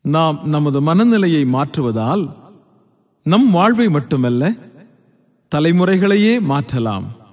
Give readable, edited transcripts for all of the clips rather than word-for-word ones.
நாம் நமது மனநிலையை மாற்றுவதால் நம் வாழ்வை மட்டுமல்ல, தலைமுறைகளையே மாற்றலாம்.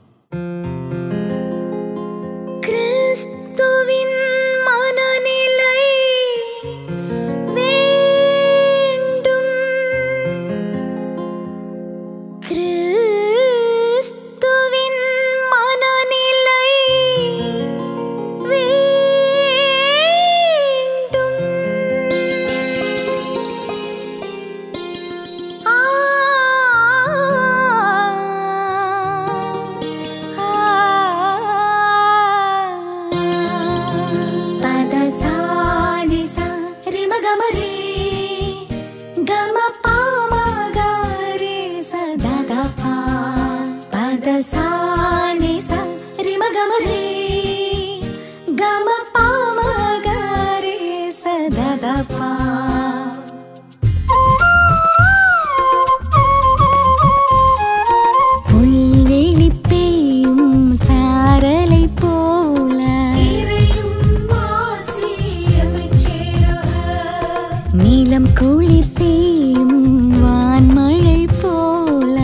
நீலம் குளிர் செய்யும் வான்மழை போல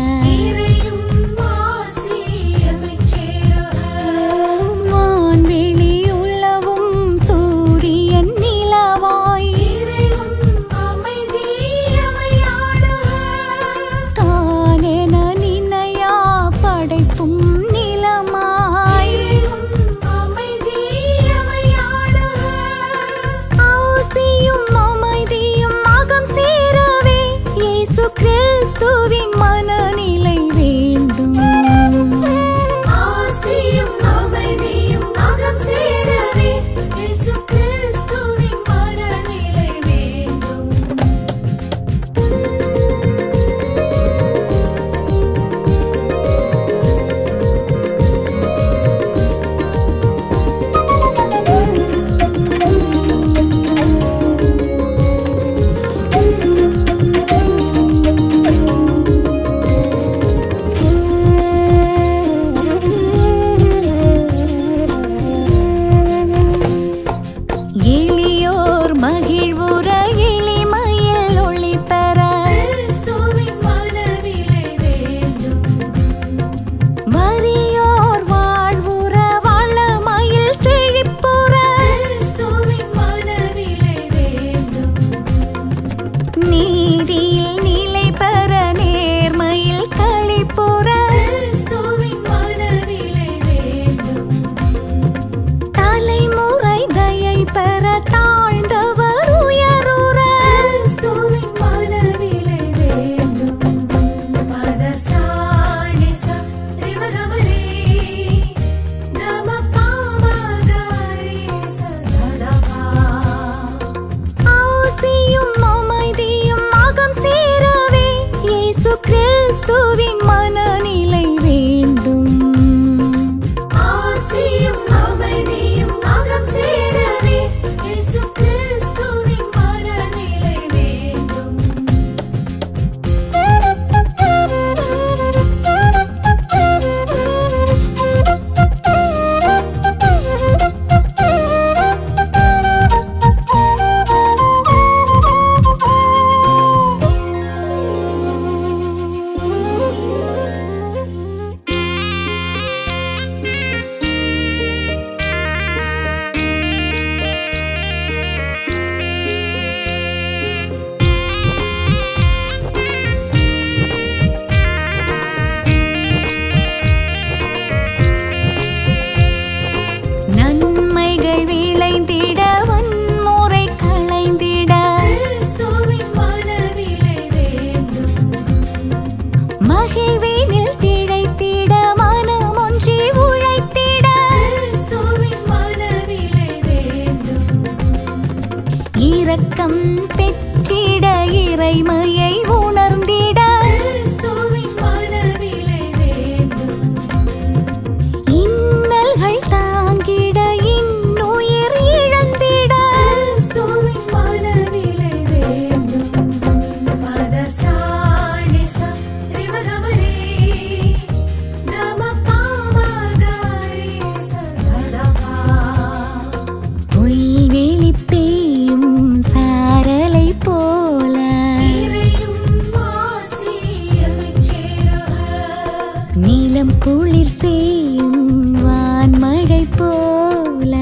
குளிர் செய்யும் வான்மழை போல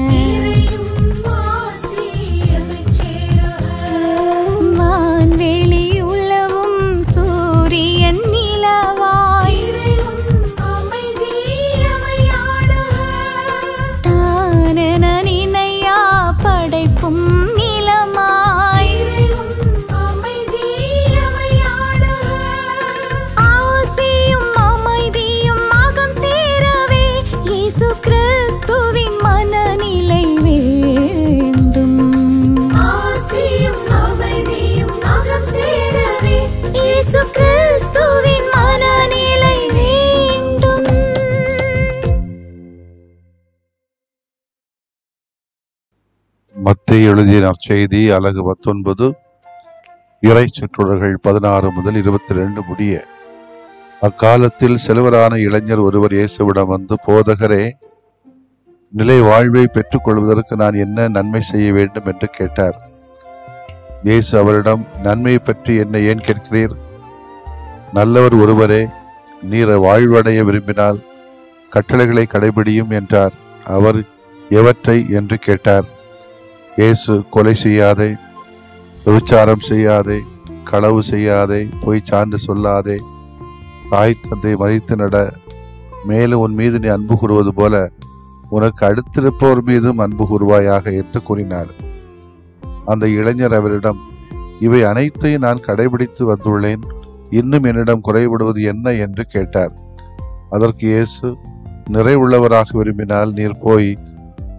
வான்வெளி உலவும் சூரியன் நிலவாய் தானென நினையா படைப்பும் நிலமாய் ஆசியும் அமைதியும் அகம் சேரவே இயேசு கிறிஸ்துவின் மனநிலை வேண்டும். ஆசியும் அமைதியும் அகம் சேரவே இயேசு கிறிஸ்துவின் மனநிலை வேண்டும். மத்தேயு எழுதிய நற்செய்தி அலகு 19 இறை சொற்றொடர்கள் 16 முதல் 22 முடிய. அக்காலத்தில் செல்வரான இளைஞர் ஒருவர் இயேசுவிடம் வந்து, போதகரே, நிலை வாழ்வை பெற்றுக் கொள்வதற்கு நான் என்ன நன்மை செய்ய வேண்டும் என்று கேட்டார். இயேசு அவரிடம், நன்மையை பற்றி என்னை ஏன் கேட்கிறீர்? நல்லவர் ஒருவரே, நீர் வாழ்வடைய விரும்பினால் கட்டளைகளை கடைபிடியும் என்றார். அவர், எவற்றை என்று கேட்டார். இயேசு, கொலை செய்யாதே, விபச்சாரம் செய்யாதே, களவு செய்யாதே, பொய் சான்று சொல்லாதே, தாய் தந்தை மதித்து நட, மேலும் உன் மீது நீ அன்பு கூறுவது போல உனக்கு அடுத்திருப்பவர் மீதும் அன்பு கூறுவாயாக என்று கூறினார். அந்த இளைஞர் அவரிடம், இவை அனைத்தையும் நான் கடைபிடித்து வந்துள்ளேன், இன்னும் என்னிடம் குறைபடுவது என்ன என்று கேட்டார். அதற்கு இயேசு, நிறைவுள்ளவராக விரும்பினால் நீர் போய்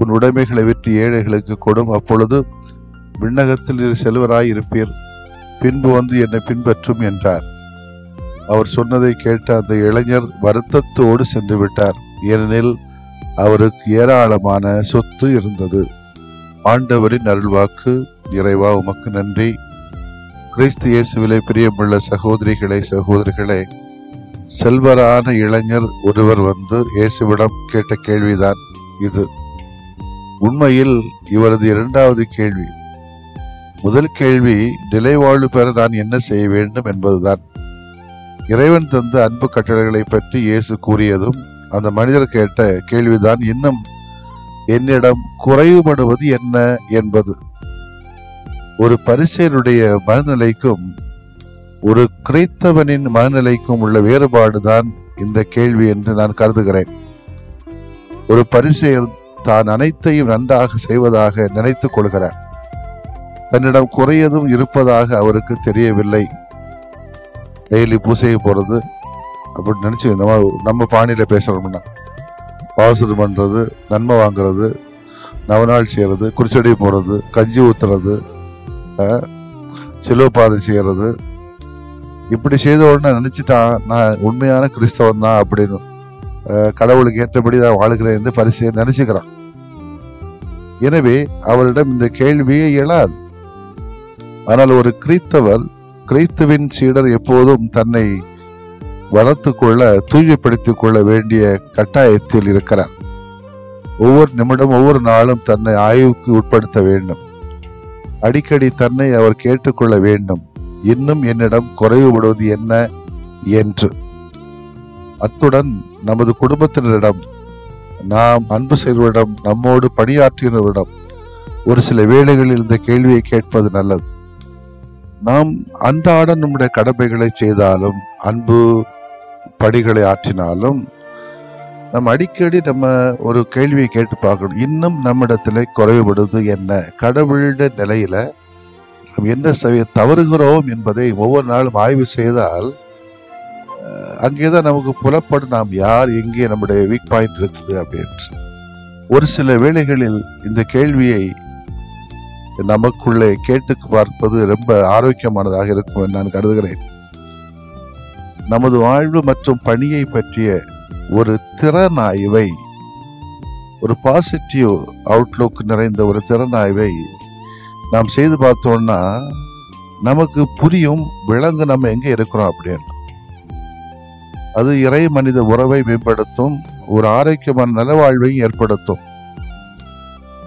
உன் உடைமைகளை விற்று ஏழைகளுக்கு கொடும், அப்பொழுது விண்ணகத்தில் நீர் செல்வராய் இருப்பீர், பின்பு வந்து என்னை பின்பற்றும் என்றார். அவர் சொன்னதை கேட்ட அந்த இளைஞர் வருத்தத்தோடு சென்று விட்டார், ஏனெனில் அவருக்கு ஏராளமான சொத்து இருந்தது. ஆண்டவரின் அருள்வாக்கு. இறைவா, உமக்கு நன்றி. கிறிஸ்து இயேசுவிலே பிரியமுள்ள சகோதரிகளே, சகோதரிகளே, செல்வரான இளைஞர் ஒருவர் வந்து இயேசுவிடம் கேட்ட கேள்விதான் இது. உண்மையில் இவரது இரண்டாவது கேள்வி. முதல் கேள்வி, நிலைவாழ்வு பெற நான் என்ன செய்ய வேண்டும் என்பதுதான். இறைவன் தந்த அன்பு கட்டளைகளை பற்றி இயேசு கூறியதும் அந்த மனிதர் கேட்ட கேள்விதான், இன்னும் என்னிடம் குறைவுபடுவது என்ன என்பது. ஒரு பரிசேயனுடைய மனநிலைக்கும் ஒரு கிறிஸ்தவனின் மனநிலைக்கும் உள்ள வேறுபாடுதான் இந்த கேள்வி என்று நான் கருதுகிறேன். ஒரு பரிசேயர் தான் அனைத்தையும் நன்றாக செய்வதாக நினைத்துக் கொள்கிறார். தன்னிடம் குறையதும் இருப்பதாக அவருக்கு தெரியவில்லை. டெய்லி பூசைக்கு போறது அப்படின்னு நினைச்சு நம்ம பாணியில பேசுறோம்னா, பாவசனம் பண்றது, நன்மை வாங்குறது, நவநாள் செய்யறது, குடிச்செடி போடுறது, கஞ்சி ஊத்துறது, சிலுவைப்பாதை செய்யறது, இப்படி செய்த உடனே நினைச்சிட்டான் நான் உண்மையான கிறிஸ்தவன் தான் அப்படின்னு, கடவுளுக்கு ஏற்றபடி நான் வாழ்கிறேன் என்று பரிசேயர் நினைச்சுக்கிறான். எனவே அவரிடம் இந்த கேள்வியே எழாது. ஆனால் ஒரு கிறிஸ்தவர், கிறிஸ்துவின் சீடர் எப்போதும் தன்னை வளர்த்து கொள்ள, தூய்மைப்படுத்திக் கொள்ள வேண்டிய கட்டாயத்தில் இருக்கிறார். ஒவ்வொரு நிமிடம், ஒவ்வொரு நாளும் தன்னை ஆய்வுக்கு உட்படுத்த வேண்டும். அடிக்கடி தன்னை அவர் கேட்டுக்கொள்ள வேண்டும், இன்னும் என்னிடம் குறைவுபடுவது என்ன என்று. அத்துடன் நமது குடும்பத்தினரிடம், நாம் அன்பு செய்வரிடம், நம்மோடு பணியாற்றினரிடம் ஒரு சில வேளைகளில் இந்த கேள்வியை கேட்பது நல்லது. நாம் அன்றாட நம்முடைய கடமைகளை செய்தாலும், அன்பு பணிகளை ஆற்றினாலும், நம்ம அடிக்கடி நம்ம ஒரு கேள்வியை கேட்டு பார்க்கணும், இன்னும் நம்மிடத்துல குறைவுபடுவது என்ன? கடவுளுடைய நிலையில நாம் என்ன செய்ய தவறுகிறோம் என்பதை ஒவ்வொரு நாளும் ஆய்வு செய்தால் அங்கேதான் நமக்கு புலப்படும் நாம் யார், எங்கே நம்முடைய வீக் பாயிண்ட் இருக்குது அப்படின்னு. ஒரு சில வேளைகளில் இந்த கேள்வியை நமக்குள்ளே கேட்டு பார்ப்பது ரொம்ப ஆரோக்கியமானதாக இருக்கும் என்று நான் கருதுகிறேன். நமது வாழ்வு மற்றும் பணியை பற்றிய ஒரு திறனாய்வை, ஒரு பாசிட்டிவ் அவுட்லுக் நிறைந்த ஒரு திறனாய்வை நாம் செய்து பார்த்தோம்னா நமக்கு புரியும், விலங்கு நம்ம எங்க இருக்கிறோம் அப்படின்னு. அது இறை மனித உறவை மேம்படுத்தும், ஒரு ஆரோக்கியமான நலவாழ்வையும் ஏற்படுத்தும்.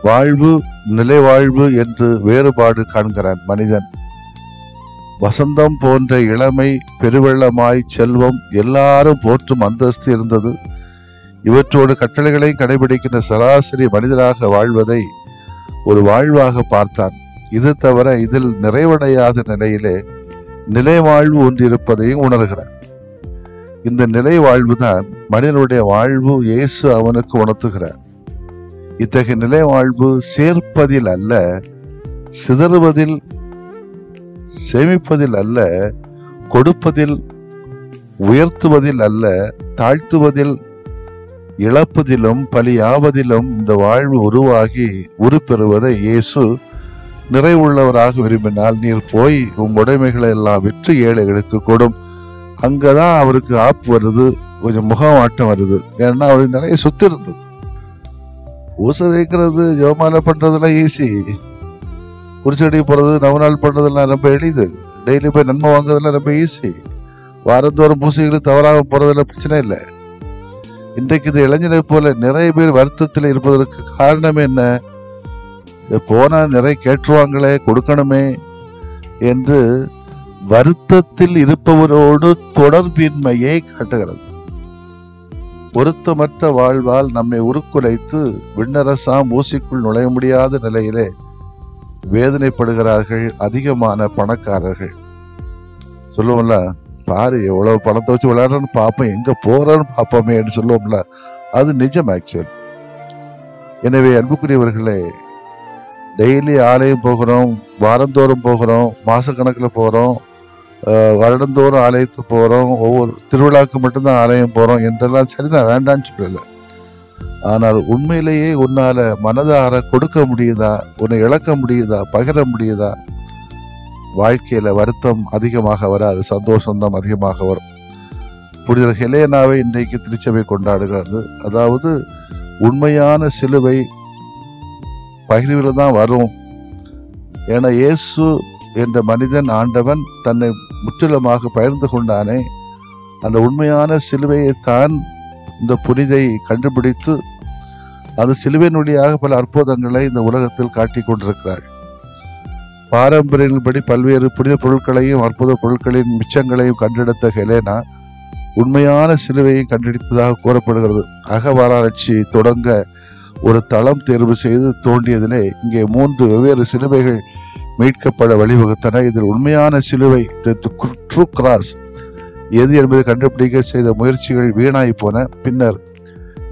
வாழ்வு, நிலை வாழ்வு என்று வேறுபாடு காண்கிறான் மனிதன். வசந்தம் போன்ற இளமை, பெருவெள்ளமாய் செல்வம், எல்லாரும் போற்றும் அந்தஸ்து இருந்தது. இவற்றோடு கட்டளைகளையும் கடைபிடிக்கின்ற சராசரி மனிதராக வாழ்வதை ஒரு வாழ்வாக பார்த்தான். இது தவிர இதில் நிறைவடையாத நிலையிலே நிலை வாழ்வு ஒன்று இருப்பதையும் உணர்கிறார். இந்த நிலை வாழ்வுதான் மனிதனுடைய வாழ்வு இயேசு அவனுக்கு உணர்த்துகிறார். இத்தகைய நிலை வாழ்வு சேர்ப்பதில் அல்ல, சிதறுவதில், சேமிப்பதில் அல்ல, கொடுப்பதில், உயர்த்துவதில் அல்ல, தாழ்த்துவதில், இழப்பதிலும் பலியாவதிலும் இந்த வாழ்வு உருவாகி உருப்பெறுவதை இயேசு நிறைவுள்ளவராக விரும்பினால், நீர் போய் உம் உடைமைகளை எல்லாம் விற்று ஏழைகளுக்கு கொடும். அங்கதான் அவருக்கு ஆப்பு வருது, கொஞ்சம் முகமாட்டம் வருது. ஏன்னா அவருக்கு நிறைய சொத்து இருந்தது. பூசை வைக்கிறது, ஜோமாலை பண்றதெல்லாம் ஈஸி, குறிச்செடி போறது, நவநாள் பண்றதெல்லாம் ரொம்ப எளிது, டெய்லி போய் நன்மை வாங்குறதெல்லாம் ரொம்ப ஈஸி, வாரந்தோறும் பூசைகளுக்கு தவறாக போறதுல பிரச்சனை இல்லை. இன்றைக்கு இந்த இளைஞனை போல நிறைய பேர் வருத்தத்தில் இருப்பதற்கு காரணம் என்ன? போனா நிறைய கேட்டுருவாங்களே, கொடுக்கணுமே என்று வருத்தத்தில் இருப்பவரோடு தொடர்பின்மையை காட்டுகிறது. பொருத்தமற்ற வாழ்வால் நம்மை உருக்குலைத்து விண்ணரசாம் ஊசிக்குள் நுழைய முடியாத நிலையிலே வேதனைப்படுகிறார்கள் அதிகமான பணக்காரர்கள். சொல்லுவோம்ல, பாரு எவ்வளவு பணத்தை வச்சு விளையாடுறன்னு பார்ப்போம், எங்க போறன்னு பார்ப்போமே என்று சொல்லுவோம்ல, அது நிஜம் ஆக்சுவல். எனவே அன்புக்குரியவர்களே, டெய்லி ஆலயம் போகிறோம், வாரந்தோறும் போகிறோம், மாசக்கணக்கில் போகிறோம், வருடந்தோறும் ஆலயத்துக்கு போகிறோம், ஒவ்வொரு திருவிழாவுக்கு மட்டும்தான் ஆலயம் போகிறோம் என்றெல்லாம் சரிதான், வேண்டான்னு சொல்லலை. ஆனால் உண்மையிலேயே உன்னால மனதார கொடுக்க முடியுதா, உன்னை இழக்க முடியுதா, பகிர முடியுதா? வாழ்க்கையில வருத்தம் அதிகமாக வராது, சந்தோஷம்தான் அதிகமாக வரும். புனித ஹெலேனாவை இன்றைக்கு திருச்சபை கொண்டாடுகிறது. அதாவது உண்மையான சிலுவை பகிர்வில் தான் வரும். ஏன்னா இயேசு என்ற மனிதன், ஆண்டவன் தன்னை முற்றிலுமாக பகிர்ந்து கொண்டானே, அந்த உண்மையான சிலுவையை தான் இந்த புனிதை கண்டுபிடித்து அந்த சிலுவையின் வழியாக பல அற்புதங்களை இந்த உலகத்தில் காட்டிக் கொண்டிருக்கிறார். பாரம்பரியப்படி பல்வேறு புனித பொருட்களையும் அற்புத பொருட்களின் மிச்சங்களையும் கண்டெடுத்த ஹெலேனா உண்மையான சிலுவையை கண்டெடுத்ததாக கூறப்படுகிறது. அகவாராய்ச்சி தொடங்க ஒரு தளம் தேர்வு செய்து தோண்டியதிலே இங்கே 3 வெவ்வேறு சிலுவைகள் மீட்கப்பட வழிவகுத்தன. இதில் உண்மையான சிலுவை, ட்ரூ கிராஸ் எது என்பதை கண்டுபிடிக்க செய்த முயற்சிகள் வீணாய் போன. பின்னர்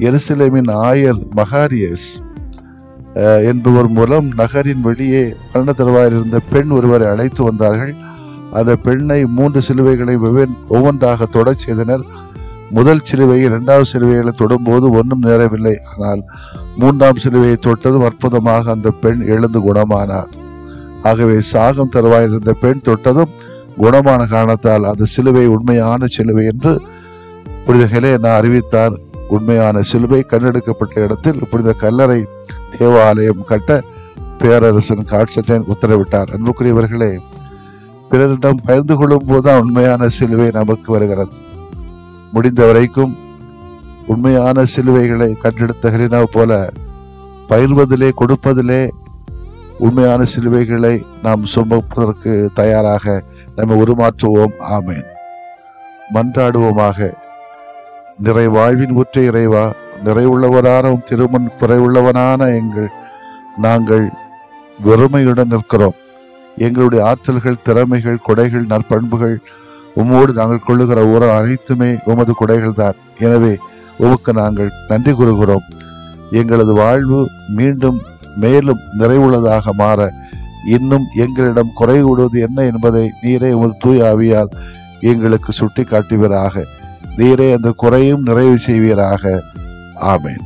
எருசலேமின் ஆயர் மகாரியஸ் என்பவர் மூலம் நகரின் வெளியே மரண தருவாயில் இருந்த பெண் ஒருவரை அழைத்து வந்தார்கள். அந்த பெண்ணை 3 சிலுவைகளை ஒவ்வொன்றாக தொடச் செய்தனர். முதல் சிலுவையை 2வது சிலுவைகளை தொடும்போது ஒன்றும் நேரவில்லை. ஆனால் 3ஆம் சிலுவையை தொட்டதும் அற்புதமாக அந்த பெண் எழுந்து குணமானார். ஆகவே சாகம் தருவாயில் இருந்த பெண் தொட்டதும் குணமான காரணத்தால் அந்த சிலுவை உண்மையான சிலுவை என்று புனித ஹெலேனா அறிவித்தார். உண்மையான சிலுவை கண்டெடுக்கப்பட்ட இடத்தில் புனித கல்லறை தேவாலயம் கட்ட பேரரசன் கான்ஸ்டன்டைன் உத்தரவிட்டார். அன்புக்குரியவர்களே, பிறரிடம் பகிர்ந்து கொள்ளும் போதுதான் உண்மையான சிலுவை நமக்கு வருகிறது. முடிந்த வரைக்கும் உண்மையான சிலுவைகளை கண்டெடுத்த ஹெலேனா போல பகிர்வதிலே, கொடுப்பதிலே உண்மையான சிலுவைகளை நாம் சுமப்பதற்கு தயாராக நம்ம உருமாற்றுவோம். ஆமேன். மன்றாடுவோமாக. நிறைவாழ்வின் ஊற்றை இறைவா, நிறைவுள்ளவரான திருமண் குறைவுள்ளவனான நாங்கள் வெறுமையுடன் நிற்கிறோம். எங்களுடைய ஆற்றல்கள், திறமைகள், கொடைகள், நற்பண்புகள், உம்மோடு நாங்கள் கொள்ளுகிற உரம் அனைத்துமே உமது கொடைகள் தான். எனவே உமக்கு நாங்கள் நன்றி கூறுகிறோம். எங்களது வாழ்வு மீண்டும் மேலும் நிறைவுள்ளதாக மாற இன்னும் எங்களிடம் குறைவுடுவது என்ன என்பதை நீரே உமது தூய ஆவியால் எங்களுக்கு சுட்டி காட்டுவீராக. நீரே அந்த குறையும் நிறைவு செய்வீராக. ஆமேன்.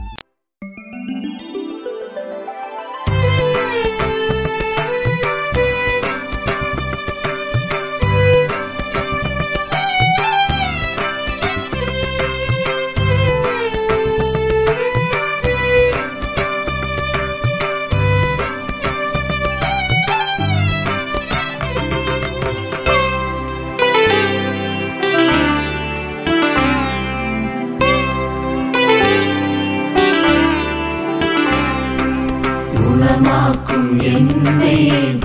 குணமாக்கும் என்னை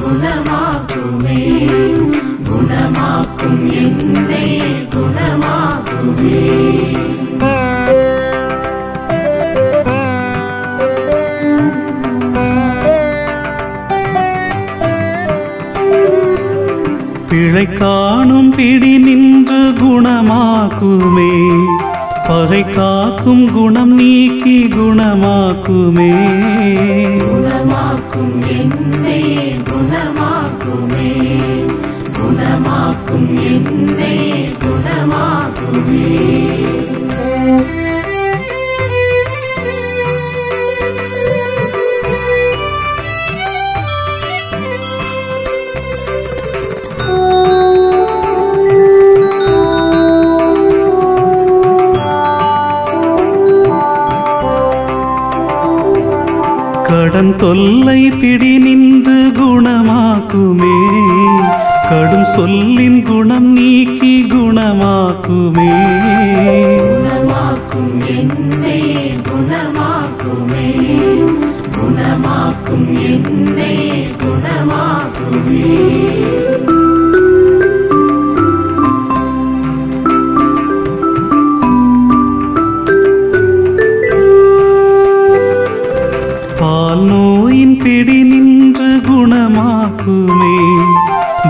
குணமாக்குமே, குணமாக்கும் என்னை குணமாக்குமே. பிழை காணும் பிடி நின்று குணமாக்குமே, பகை காக்கும் குணம் நீக்கி குணமாக்குமே. குணமாக்கும் என்னை குணமாக்குமே, குணமாக்கும் என்னை குணமாக்குமே. கடன் தொல்லை பிடி நின்று குணமாக்குமே, கடும் சொல்லின் குணம் நீக்கி குணமாக்குமே. குணமாக்கும் என்னை குணமாக்குமே, குணமாக்கும் என்னை குணமாக்குமே. பால் நோயின் பிடி நின்று குணமாக்குமே,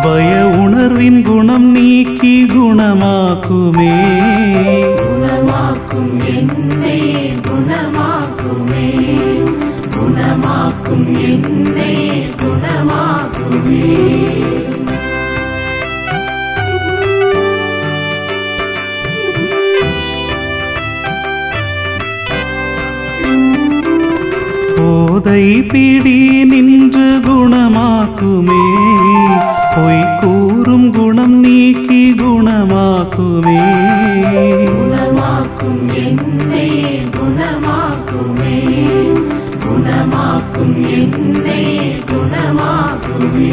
பய உணர்வின் குணம் நீக்கி குணமாக்குமே. குணமாக்கும் என்னை குணமாக்குமே, குணமாக்கும் என்னை குணமாக்குமே. போதை பிடி நின்று குணமாக்குமே, பொய் கூறும் குணம் நீக்கி குணமாக்குமே. குணமாக்கும் என்னை குணமாக்குமே, குணமாக்கும் என்னை குணமாக்குமே.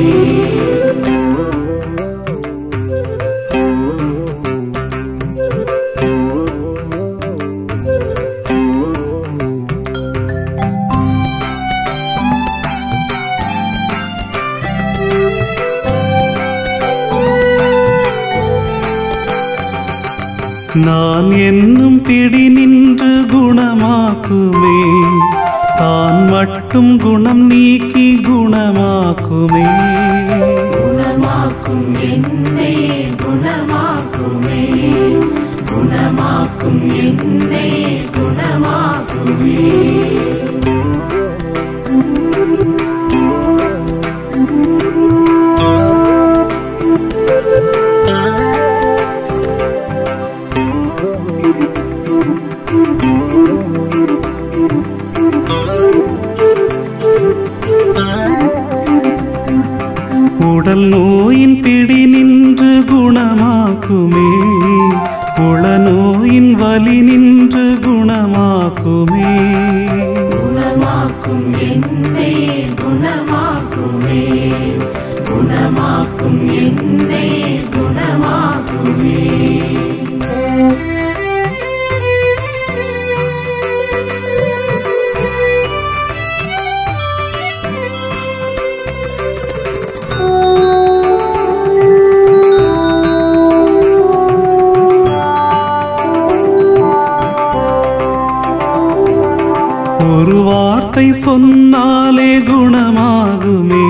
நான் என்னும் பிடி நின்று குணமாக்குமே, தான் மட்டும் குணம் நீக்கி குணமாக்குமே. குணமாக்கும் என்னை குணமாக்குமே, குணமாக்கும் என்னை குணமாக்குமே. உடல் நோயின் பிடி நின்று குணமாக்குமே, உள நோயின் வலி நின்று குணமாக்குமே. குணமாக்கும் என்னை குணமாக்குமே, குணமாக்கும் என்னை குணமாக்குமே. ஒரு வார்த்தை சொன்னாலே குணமாகுமே,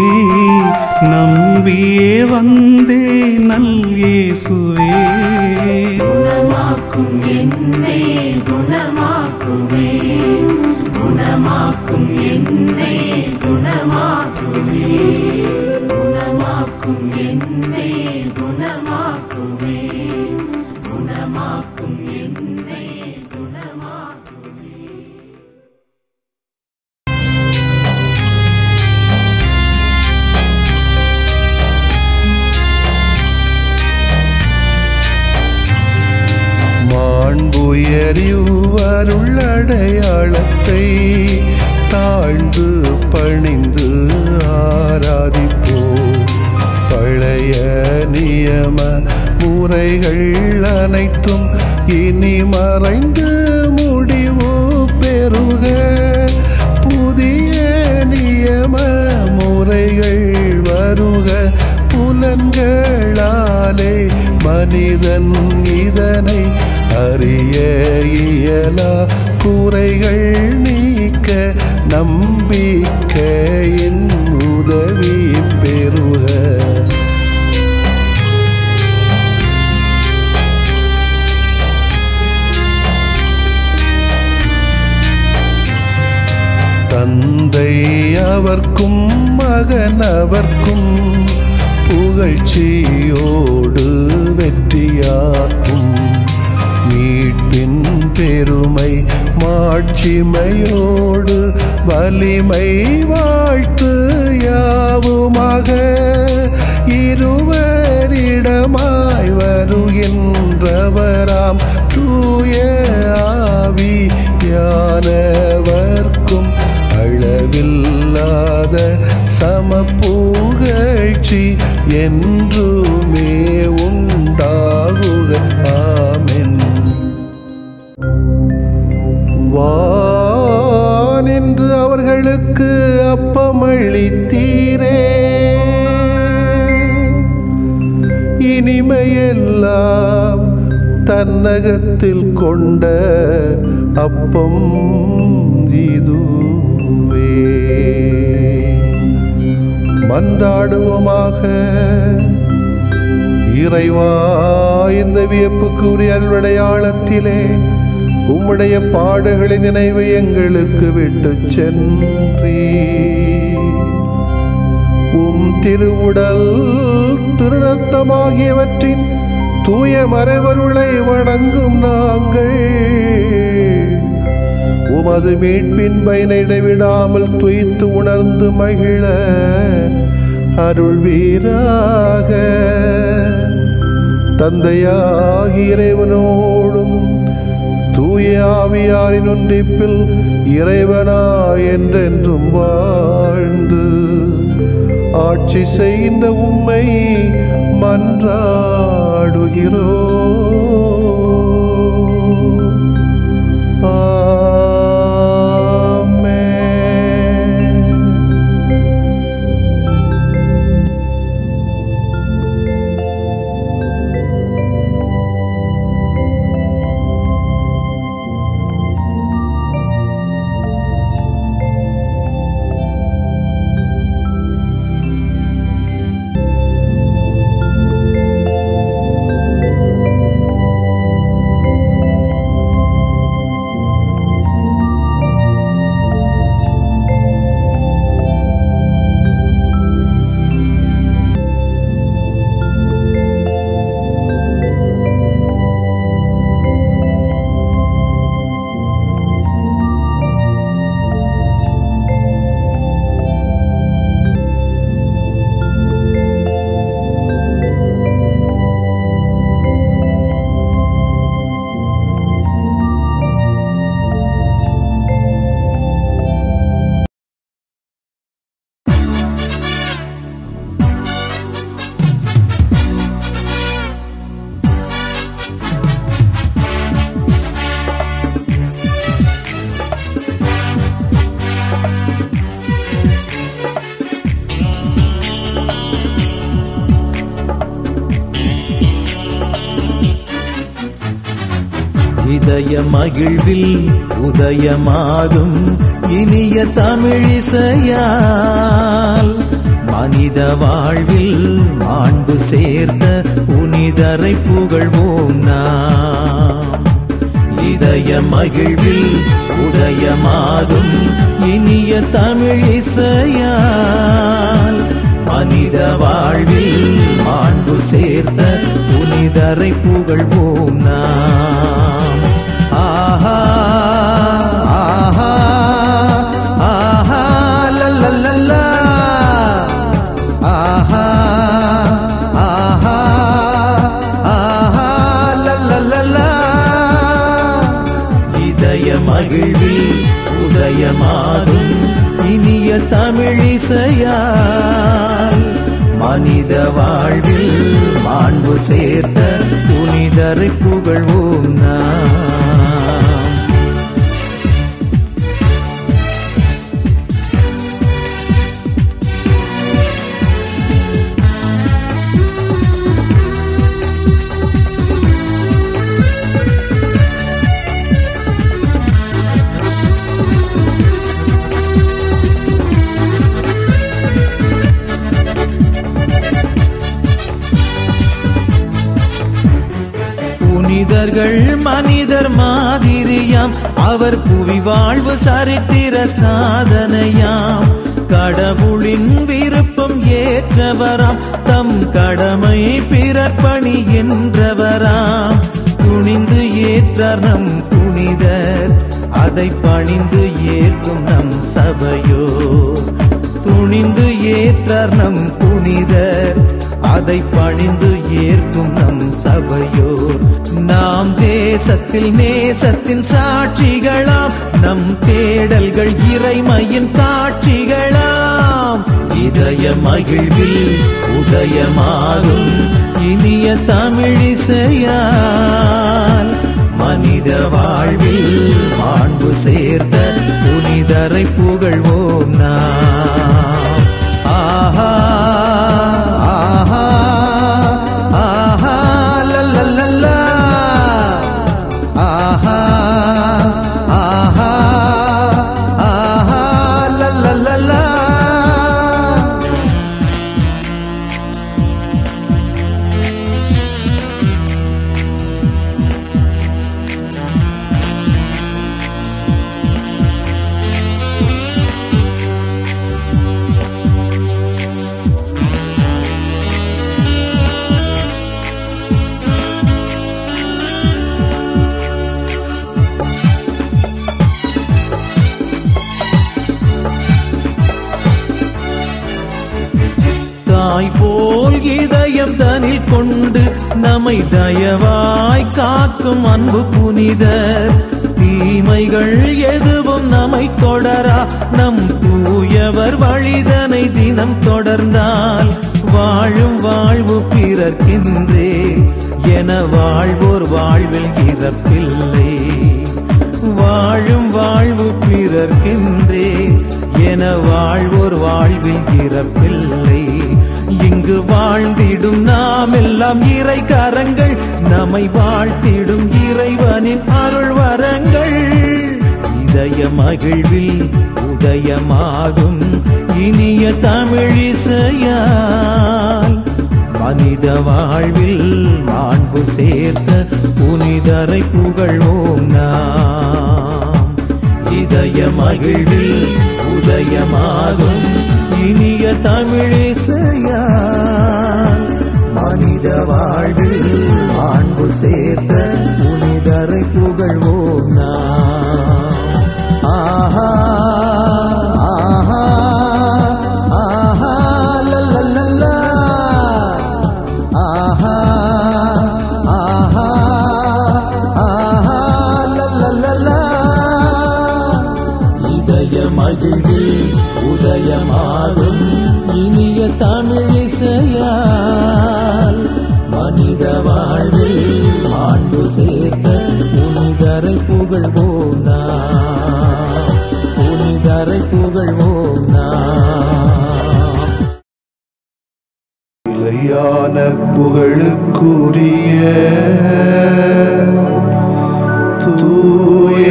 நம்பியே வந்தே நல் இயேசுவே. குணமாக்கும் என்னை குணமாக்குமே, குணமாக்கும் என்னை குணமாக்குமே. குணமாக்கும் என்னை குணமாக்குமே, குணமாக்கும் என்னை குணமாக்குமே. மாண்புயரிவருள்ளடையாளத்தை தாழ்ந்து பணிந்து ஆராதிப்போம். பழைய நியம முறைகள் அனைத்தும் இனி மறைந்து முடிவு பெறுக. புதிய நியம முறைகள் வருக. புலன்களாலே மனிதன் இதனை அறிய இயலா. குறைகள் நீக்க நம்பிக்கையின் உதவி பெறுக. தந்தை அவர்க்கும் மகன் அவர்க்கும் புகழ்ச்சியோடு வெற்றியாக்கும். மீட்பின் பெருமை மாட்சிமையோடு வலிமை வாழ்த்து யாவுமாக இருவரிடமாய் வருகின்றவராம் தூய ஆவியானவர்க்கும் அளவில்லாத சமப்புகழ்ச்சி என்றுமே உண்டாகுக. ஆமென். வானின்று அவர்களுக்கு அப்பமளித்தீரே, இனிமையெல்லாம் தன்னகத்தில் கொண்ட அப்பம் இதுவே. மன்றாடுவோமாக. இறைவா, இந்த வியப்புக்குரிய அருள்விடையாளத்திலே உம்முடைய பாடுகளின் நினைவு எங்களுக்கு விட்டு சென்றீ. உம் திருவுடல் திருரத்தமாகியவற்றின் தூய மறைபொருளை வணங்கும் நாங்கள் உமது மீட்பின் பயனை இடைவிடாமல் துய்த்து உணர்ந்து மகிழ அருள்வீராக. தந்தையாகிய இறைவனோடும் தூய ஆவியாரின் ஒன்றிப்பில் இறைவனா என்றென்றும் வாழ்ந்து ஆட்சி செய்கின்ற உம்மை மன்றாடுகிறோம். இதய மகிழ்வில் உதயமாகும் இனிய தமிழிசையால் மனித வாழ்வில் மாண்பு சேர்த்த புனிதரை புகழ்வோம் நாம். இதய மகிழ்வில் உதயமாகும் இனிய தமிழிசையால் மனித வாழ்வில் மாண்பு சேர்த்த புனிதரை புகழ்வோம் நாம். ஆஹா ஆஹா ஆஹா லல்லல்லா ஆஹா ஆஹா ஆஹா லல்லல்லா. இதய மகிழ்வில் உதயமாகும் இனிய தமிழிசையால் மனித வாழ்வில் மாண்பு சேர்த்த புனிதரை புகழ்வோம் நாம். புனித புனிதர்கள் மனிதர் மாதிரியாம், அவர் புவி வாழ்வு சரித்திர சாதனையாம். கடவுளின் விருப்பம் ஏற்றவராம், தம் கடமை பிறர் பணி என்றவராம். துணிந்து ஏற்றார் நம் புனிதர், அதை பணிந்து ஏற்கும் நம் சபையோ. துணிந்து ஏற்றார் நம் புனிதர், அதை பணிந்து ஏற்கும் நம் சபையோ. நாம் தேசத்தில் நேசத்தின் சாட்சிகளாம், நம் தேடல்கள் இறைமையின் காட்சிகளாம். இதய மகிழ்வில் உதயமாகும் இனிய தமிழிசையால், மனித வாழ்வில் மாண்பு சேர்த்த புனிதரை புகழ்வோம் நாம். ஆஹா ஆஹா ஆஹா லல்லல்லா, ஆஹா ஆஹா ஆஹா லல்லல்லா. தாய் போல் இதயம் தனில் கொண்டு நம்மை தயவாய் காக்கும் அன்பு புனிதர். தீமைகள் எதுவும் நம்மை தொடரா, நம் தூயவர் வழிதனை தினம் தொடர்ந்தால். வாழும் வாழ்வு பிறர்க்கின்றே என வாழ்வோர் வாழ்வில் இறப்பில்லை. வாழும் வாழ்வு பிறர்க்கின்றே என வாழ்வோர் வாழ்வில் இறப்பில்லை. இங்கு வாழ்ந்திடும் நாம் எல்லாம் இறை கரங்கள், நம்மை வாழ்த்திடும் இறைவனின் அருள் வரங்கள். இதய மகிழ்வில் உதயமாகும் இனிய தமிழிசையால், மனித வாழ்வில் மாண்பு சேர்த்த புனிதரை புகழ்வோம் நாம். இதய மகிழ்வில் உதயமாகும் இனிய தமிழிசையால், மனித வாழ்வில் மாண்பு சேர்த்த புனிதரை புகழ்வோம் நாம். ஆஹா ஆஹா ஆஹா லல்லல்லா, ஆஹா ஆஹா ஆஹா லல்லல்லா. இதய மகிழ்வில் உதயமாகும் இனிய தமிழிசையால், மனித வாழ்வில் மாண்பு சேர்த்த புனிதரை புகழ்வோம் நாம். புனிதரை புகழ்வோம் நாம். நிலையான புகழுக்குரிய தூய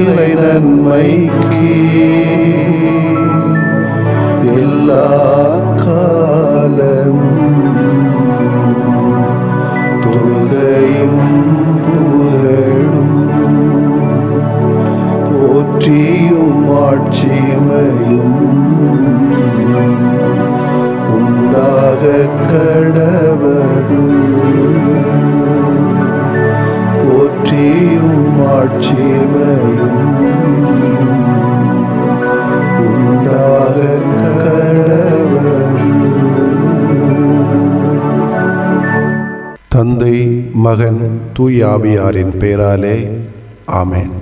இறை நன்மைக்கு எல்லா காலமும் தொழுகையும் புகழும் போற்றியும் ஆட்சிமையும் உண்டாக கடவது. போற்றியும் ஆட்சிமையும் உண்டாக கடவது. தந்தை, மகன், தூய ஆவியாரின் பெயராலே ஆமென்.